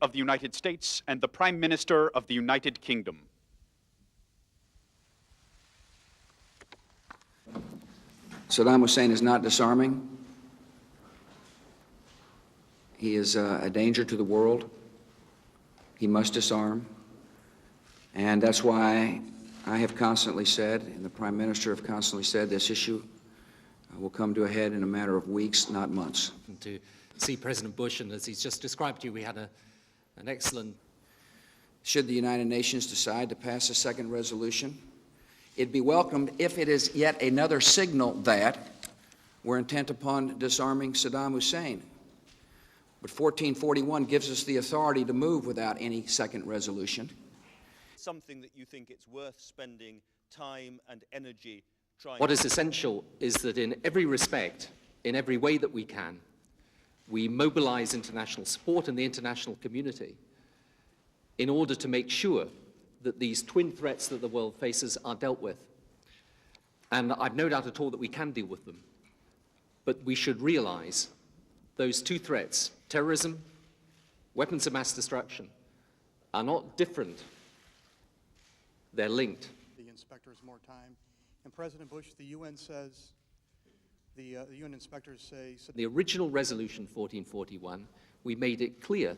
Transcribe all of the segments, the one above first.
of the United States and the Prime Minister of the United Kingdom. Saddam Hussein is not disarming. He is a danger to the world. He must disarm. And that's why I have constantly said, and the Prime Minister have constantly said, this issue will come to a head in a matter of weeks, not months. To see President Bush, and as he's just described to you, we had an excellent... Should the United Nations decide to pass a second resolution, it'd be welcomed if it is yet another signal that we're intent upon disarming Saddam Hussein. But 1441 gives us the authority to move without any second resolution. Something that you think it's worth spending time and energy trying. What is essential is that in every respect, in every way that we can, we mobilize international support and the international community in order to make sure that these twin threats that the world faces are dealt with. And I've no doubt at all that we can deal with them. But we should realize those two threats, terrorism, weapons of mass destruction, are not different. They're linked. The inspectors more time. And President Bush, the UN says, the UN inspectors say... The original resolution 1441, we made it clear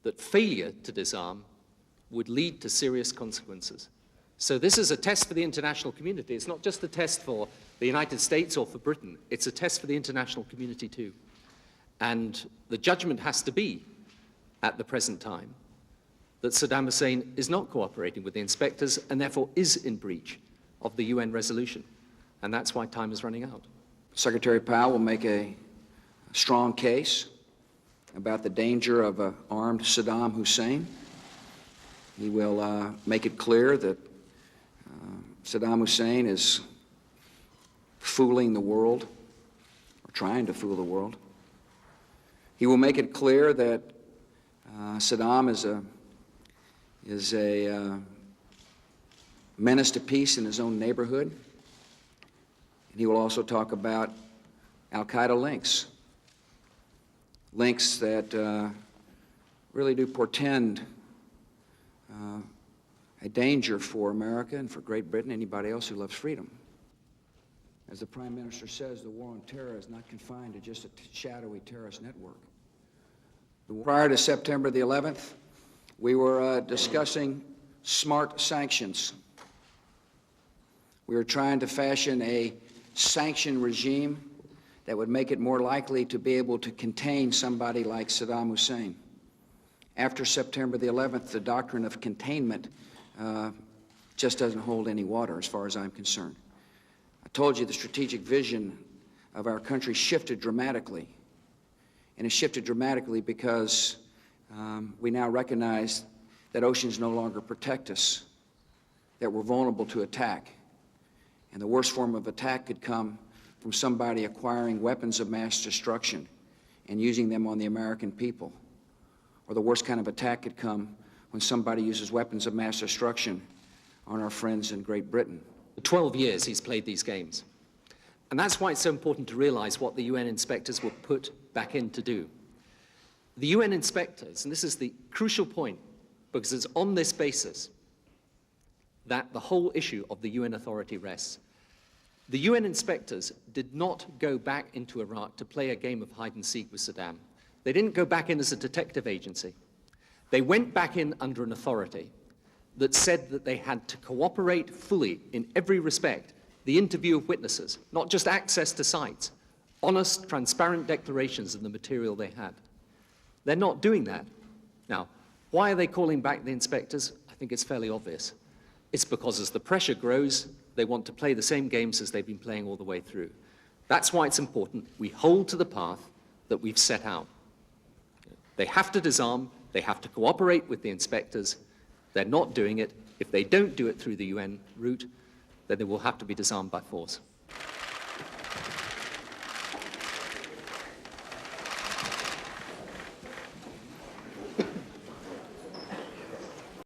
that failure to disarm would lead to serious consequences. So this is a test for the international community. It's not just a test for the United States or for Britain. It's a test for the international community too. And the judgment has to be, at the present time, that Saddam Hussein is not cooperating with the inspectors and therefore is in breach of the UN resolution. And that's why time is running out. Secretary Powell will make a strong case about the danger of an armed Saddam Hussein. He will make it clear that Saddam Hussein is fooling the world, or trying to fool the world. He will make it clear that Saddam is a menace to peace in his own neighborhood. And he will also talk about al-Qaeda links that really do portend a danger for America and for Great Britain, anybody else who loves freedom. As the Prime Minister says, the war on terror is not confined to just a shadowy terrorist network. Prior to September the 11th, we were discussing smart sanctions. We were trying to fashion a sanction regime that would make it more likely to be able to contain somebody like Saddam Hussein. After September the 11th, the doctrine of containment just doesn't hold any water as far as I'm concerned. I told you the strategic vision of our country shifted dramatically. And it shifted dramatically because we now recognize that oceans no longer protect us, that we're vulnerable to attack. And the worst form of attack could come from somebody acquiring weapons of mass destruction and using them on the American people. Or the worst kind of attack could come when somebody uses weapons of mass destruction on our friends in Great Britain. For 12 years he's played these games. And that's why it's so important to realize what the UN inspectors were put back in to do. The UN inspectors, and this is the crucial point, because it's on this basis that the whole issue of the UN authority rests. The UN inspectors did not go back into Iraq to play a game of hide and seek with Saddam. They didn't go back in as a detective agency. They went back in under an authority that said that they had to cooperate fully in every respect, the interview of witnesses, not just access to sites, honest, transparent declarations of the material they had. They're not doing that. Now, why are they calling back the inspectors? I think it's fairly obvious. It's because as the pressure grows, they want to play the same games as they've been playing all the way through. That's why it's important we hold to the path that we've set out. They have to disarm, they have to cooperate with the inspectors. They're not doing it. If they don't do it through the UN route, then they will have to be disarmed by force.